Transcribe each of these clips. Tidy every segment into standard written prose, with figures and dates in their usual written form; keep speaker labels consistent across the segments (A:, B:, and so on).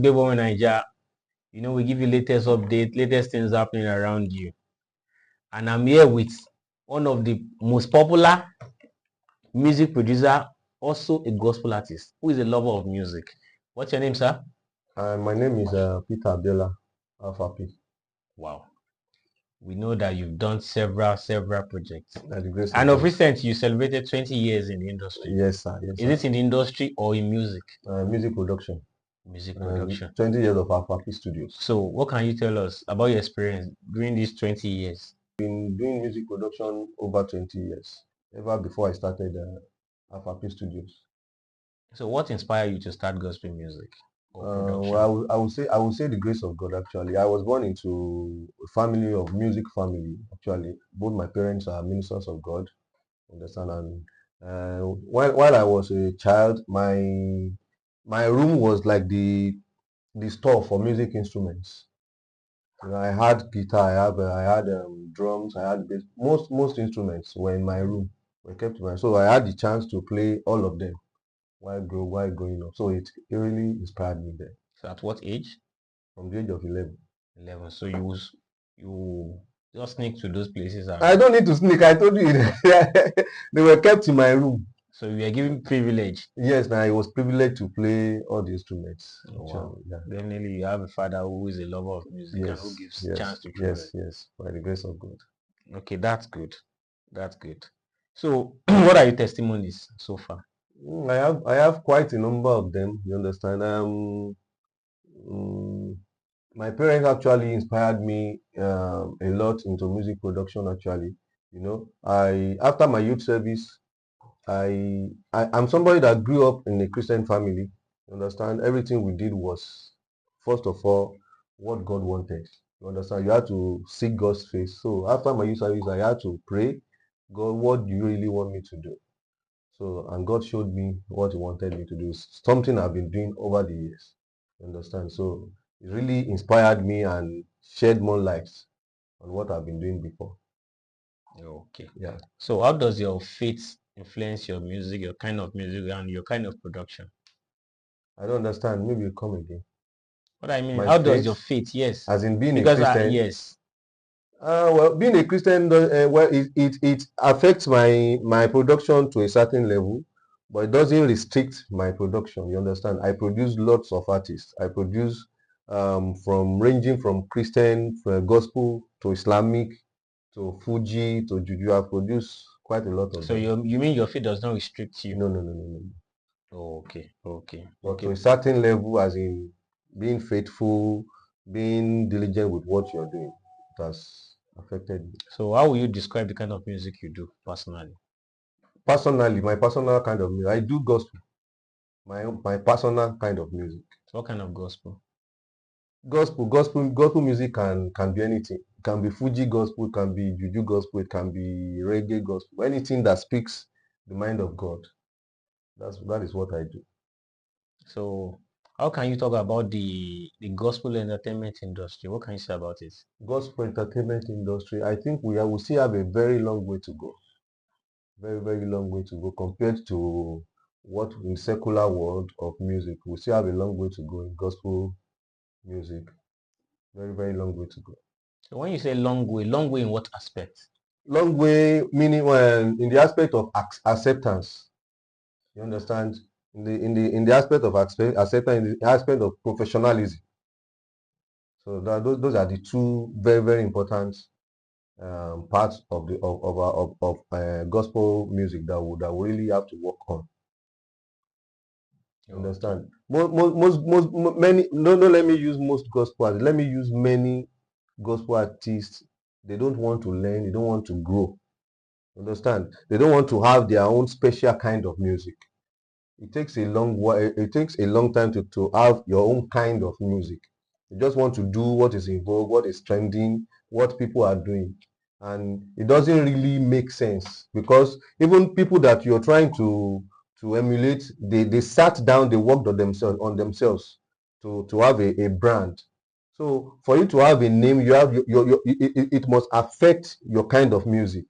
A: Good morning, Nigeria. We give you latest update, latest things happening around you. And I'm here with one of the most popular music producer, also a gospel artist, who is a lover of music. What's your name, sir?
B: My name is Peter Abiola, Alpha P.
A: Wow. We know that you've done several projects.
B: By the grace
A: And
B: of
A: of
B: God.
A: recent, you celebrated 20 years in the industry.
B: Yes, sir. Yes,
A: Is
B: sir.
A: it in the industry or in music?
B: Music production.
A: Music production.
B: 20 years of Alpha P Studios.
A: So, what can you tell us about your experience during these 20 years?
B: Been doing music production over 20 years, ever before I started Alpha P Studios.
A: So, what inspired you to start gospel music or production?
B: Well, I would say the grace of God. Actually, I was born into a family of music family. Actually, both my parents are ministers of God. Understand? And while I was a child, my room was like the store for music instruments. I had guitar, I had drums, I had bass. Most instruments were in my room, were kept in my. So I had the chance to play all of them while growing up. So it really inspired me there
A: So, at what age?
B: from the age of 11.
A: 11. So, you just sneak to those places
B: I
A: and
B: don't need to sneak. I told you they were kept in my room.
A: so you were given privilege.
B: Yes, now I was privileged to play all the instruments.
A: Oh, wow.
B: Actually, yeah.
A: Definitely, you have a father who is a lover of music and who
B: Yes,
A: gives
B: yes,
A: chance to children.
B: yes. By the grace of God.
A: Okay, that's good. That's good. So, what are your testimonies so far?
B: I have quite a number of them. You understand? Mm, my parents actually inspired me a lot into music production. Actually, I after my youth service, I'm somebody that grew up in a Christian family. You understand? Everything we did was first of all what God wanted. You understand? You had to seek God's face. So after my youth service, I had to pray, God, what do you really want me to do? So, and God showed me what He wanted me to do. Something I've been doing over the years. You understand? So, it really inspired me and shed more light on what I've been doing before.
A: Okay.
B: Yeah.
A: So, how does your faith influence your music, your kind of music, and your kind of production?
B: I don't understand. Maybe you come again.
A: What I mean,
B: My
A: how does your
B: faith,
A: faith? Yes,
B: as in being a
A: because
B: Christian.
A: yes.
B: Well, being a Christian, well, it affects my production to a certain level, but it doesn't restrict my production. You understand? I produce lots of artists. I produce from ranging from Christian gospel to Islamic to Fuji to Juju. I produce quite a lot of
A: So
B: them.
A: you mean your faith does not restrict you?
B: No, no, no, no, no.
A: Oh, okay.
B: But to a certain level, as in being faithful, being diligent with what you're doing, it has affected me.
A: So how will you describe the kind of music you do personally?
B: Personally, my personal kind of music, I do gospel. My personal kind of music.
A: So what kind of gospel?
B: Gospel music can be anything. It can be Fuji gospel, it can be Juju gospel, it can be reggae gospel. Anything that speaks the mind of God. That is what I do.
A: So how can you talk about the gospel entertainment industry? What can you say about it?
B: Gospel entertainment industry, I think we still have a very long way to go. Very long way to go compared to what in secular world of music. We still have a long way to go in gospel music. Very long way to go.
A: So when you say long way in what aspect?
B: Long way meaning in the aspect of acceptance. You understand? In the aspect of acceptance, in the aspect of professionalism. So those are the two very important parts of the of gospel music that we really have to work on.
A: Okay.
B: Understand? Many, no, let me use most gospel artists. Let me use many gospel artists. They don't want to learn, they don't want to grow. Understand? They don't want to have their own special kind of music. It takes a long while, it takes a long time to have your own kind of music. You just want to do what is in vogue, what is trending, what people are doing. And it doesn't really make sense because even people that you're trying to emulate, they sat down, they worked on themselves to have a brand. So for you to have a name, you have it must affect your kind of music.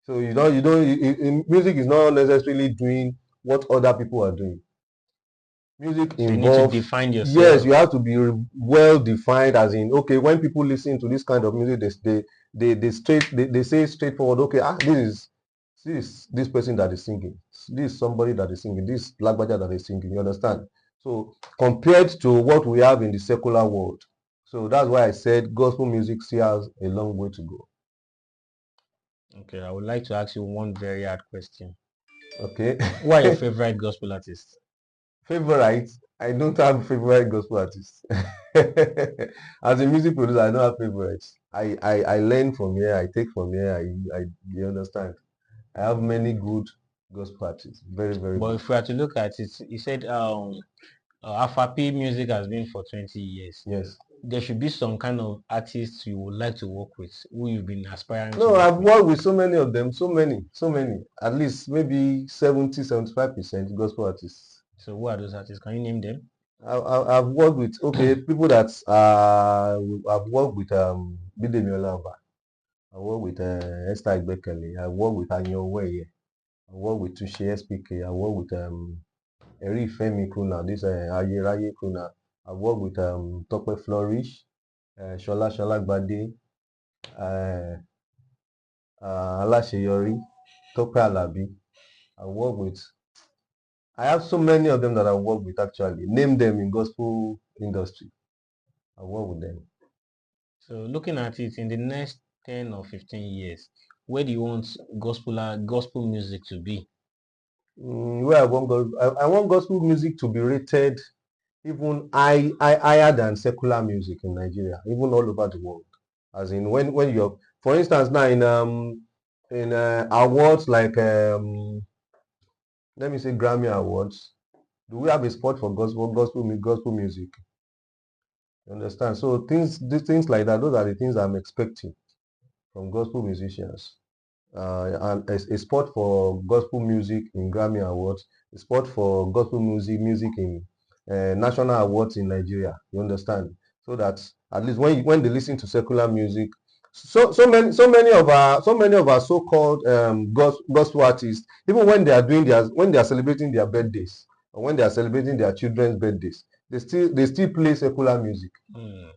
B: So music is not necessarily doing what other people are doing. Music
A: So you need to
B: involves,
A: define
B: yes,
A: yourself.
B: you have to be well defined, as in, okay, when people listen to this kind of music, they say straightforward, okay, this person that is singing, this is somebody that is singing, this lagbaja that is singing, you understand? So compared to what we have in the secular world, so that's why I said gospel music still has a long way to go.
A: Okay, I would like to ask you one very hard question.
B: Okay.
A: Who are your favorite gospel artists?
B: Favorite? I don't have favorite gospel artists. As a music producer, I don't have favorites. I learn from here, I take from here, you understand. I have many good gospel artists. Very, very
A: But
B: good.
A: if we are to look at it, you said Alpha P music has been for 20 years.
B: Yes.
A: There should be some kind of artists you would like to work with, who you've been aspiring to
B: No,
A: work
B: I've
A: with.
B: worked with so many of them, so many, so many. At least maybe 70, 75% gospel artists.
A: So who are those artists? Can you name them?
B: I've worked with, okay, people that I've worked with Bidemi. I work with Esther Igbekele. I work with Anyowe. I work with Tushe SPK. I work with Eri Femi Kuna. This Ayeraye Kuna. I work with Tope Flourish, Shola Gbade, uh, Alaseyori, Tope Alabi. I work with. I have so many of them that I work with actually. Name them in gospel industry. I work with them.
A: So looking at it in the next 10 or 15 years, where do you want gospel music to be?
B: Where I want gospel music to be rated even higher than secular music in Nigeria, even all over the world. As in when you're, for instance, now in awards like let me say Grammy Awards, do we have a spot for gospel music? You understand? So things like that, those are the things I'm expecting from gospel musicians. And a spot for gospel music in Grammy Awards, a spot for gospel music in national awards in Nigeria. You understand? So that at least when they listen to secular music, so many of our so-called gospel artists, even when they are when they are celebrating their birthdays or when they are celebrating their children's birthdays, they still play secular music.
A: Hmm.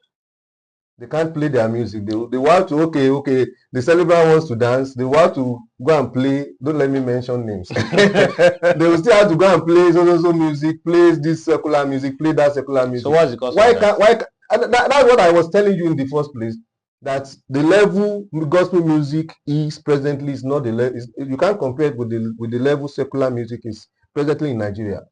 B: They can't play their music. They want to, okay, the celebrant wants to dance. They want to go and play. Don't let me mention names. They will still have to go and play so music, play this secular music, play that secular
A: So
B: music.
A: what's the cause of
B: Why
A: that?
B: can't that's what I was telling you in the first place. That the level gospel music is presently is not the level. You can't compare it with the level secular music is presently in Nigeria.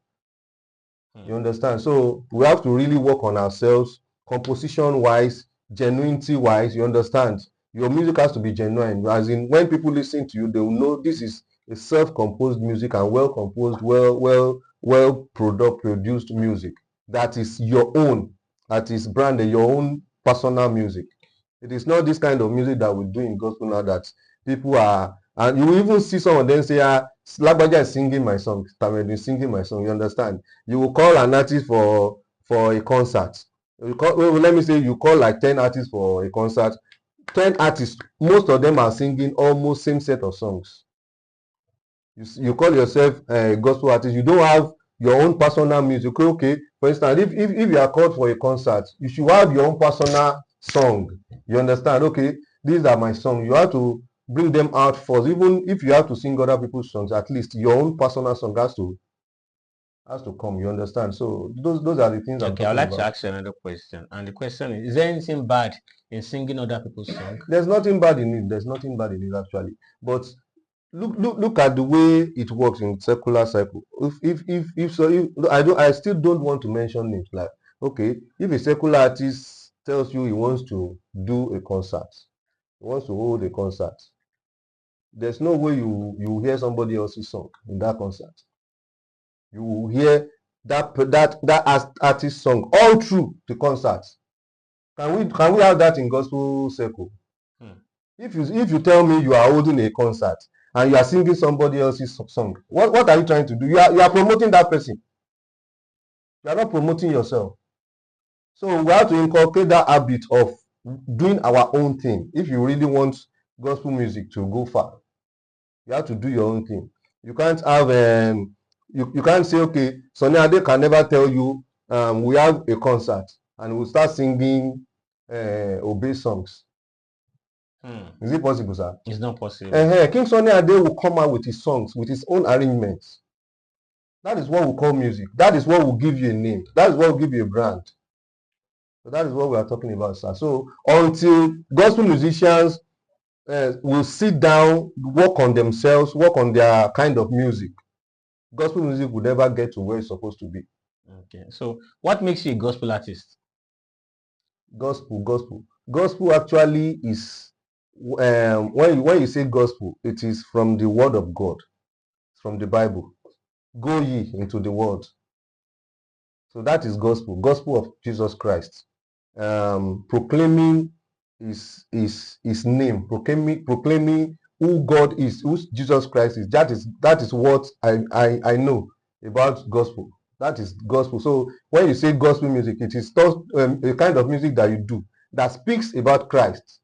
A: Hmm.
B: You understand? So we have to really work on ourselves, composition wise, genuinity wise. You understand? Your music has to be genuine. As in, when people listen to you, they will know this is a self-composed music and well composed, well produced music that is your own, that is branded your own personal music. It is not this kind of music that we do in gospel now that people are, and you will even see some of them say, Lagbaja is singing my song, Tamedu is singing my song. You understand? You will call an artist for a concert. Let me say you call like 10 artists for a concert. 10 artists, most of them are singing almost same set of songs. You call yourself a gospel artist. You don't have your own personal music. Okay, for instance, if you are called for a concert, you should have your own personal song. You understand? Okay, these are my songs. You have to bring them out first. Even if you have to sing other people's songs, at least your own personal song has to come. You understand? So those are the things I'm
A: Okay, I'd
B: talking
A: like to
B: about.
A: ask you another question. And the question is there anything bad in singing other people's song?
B: There's nothing bad in it. There's nothing bad in it actually. But look at the way it works in secular cycle. I still don't want to mention names. Like, okay, if a secular artist tells you he wants to do a concert, he wants to hold a concert, there's no way you hear somebody else's song in that concert. You will hear that artist song all through the concert. Can we have that in gospel circle?
A: Hmm.
B: If you tell me you are holding a concert and you are singing somebody else's song, what are you trying to do? You are promoting that person. You are not promoting yourself. So we have to inculcate that habit of doing our own thing. If you really want gospel music to go far, you have to do your own thing. You can't have You can't say, okay, Sunny Ade can never tell you, we have a concert and we'll start singing obey songs. Is it possible, sir?
A: It's not possible.
B: King Sunny Ade will come out with his songs, with his own arrangements. That is what we call music. That is what will give you a name. That is what will give you a brand. So that is what we are talking about, sir. So until gospel musicians will sit down, work on themselves, work on their kind of music, gospel music will never get to where it's supposed to be.
A: Okay. So what makes you a gospel artist?
B: Gospel actually is, when you say gospel, it is from the word of God, from the Bible. Go ye into the world. So that is gospel of Jesus Christ. Proclaiming his name, proclaiming who God is, who Jesus Christ is. That is what I know about gospel. That is gospel. So when you say gospel music, it is a kind of music that you do that speaks about Christ,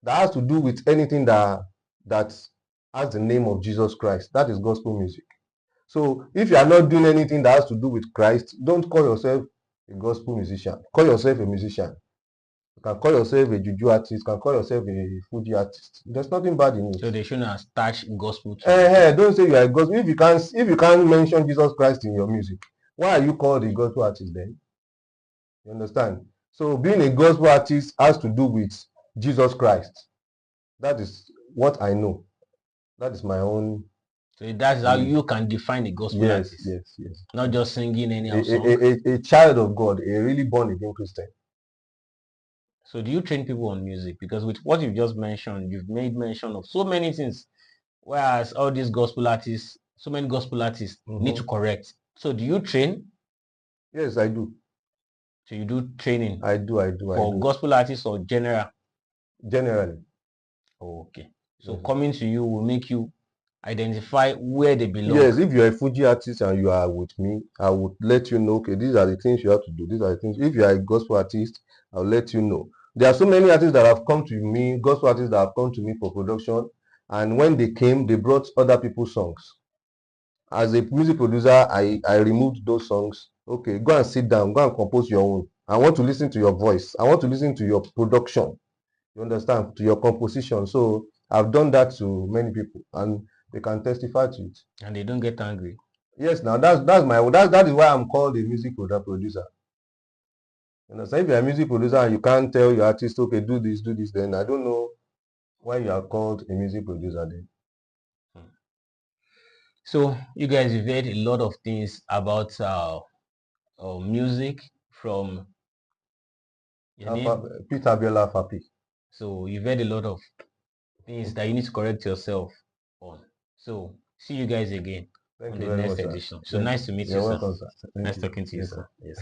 B: that has to do with anything that has the name of Jesus Christ. That is gospel music. So if you are not doing anything that has to do with Christ, don't call yourself a gospel musician. Call yourself a musician. You can call yourself a juju artist. You can call yourself a Fuji artist. There's nothing bad in it.
A: So they shouldn't attach gospel to
B: Don't say you are a gospel. If you can't mention Jesus Christ in your music, why are you called a gospel artist then? You understand? So being a gospel artist has to do with Jesus Christ. That is what I know. That is my own.
A: So that's how you can define a gospel artist.
B: Yes.
A: Not just singing any song.
B: A child of God, a really born again Christian.
A: So do you train people on music? Because with what you've just mentioned, you've made mention of so many things. Whereas all these gospel artists, so many gospel artists need to correct. So do you train?
B: Yes, I do.
A: So you do training?
B: I do.
A: For gospel artists or general?
B: Generally.
A: Oh, okay. So coming to you will make you identify where they belong.
B: Yes, if you're a Fuji artist and you are with me, I would let you know, okay, these are the things you have to do. These are the things. If you are a gospel artist, I'll let you know. There are so many artists that have come to me, gospel artists that have come to me for production, and when they came, they brought other people's songs. As a music producer, I removed those songs. Okay, go and sit down, go and compose your own. I want to listen to your voice. I want to listen to your production. You understand? To your composition. So I've done that to many people, and they can testify to it.
A: And they don't get angry.
B: Yes, now that is why I'm called a music producer. You know, so if you're a music producer and you can't tell your artist, okay, do this, then I don't know why you are called a music producer then.
A: So you guys have heard a lot of things about music from your name.
B: Peter Abiola Fapi.
A: So you've heard a lot of things that you need to correct yourself on. So see you guys again on the next edition. So nice to meet you, sir.
B: Welcome, sir.
A: Nice talking to you, sir. Yes.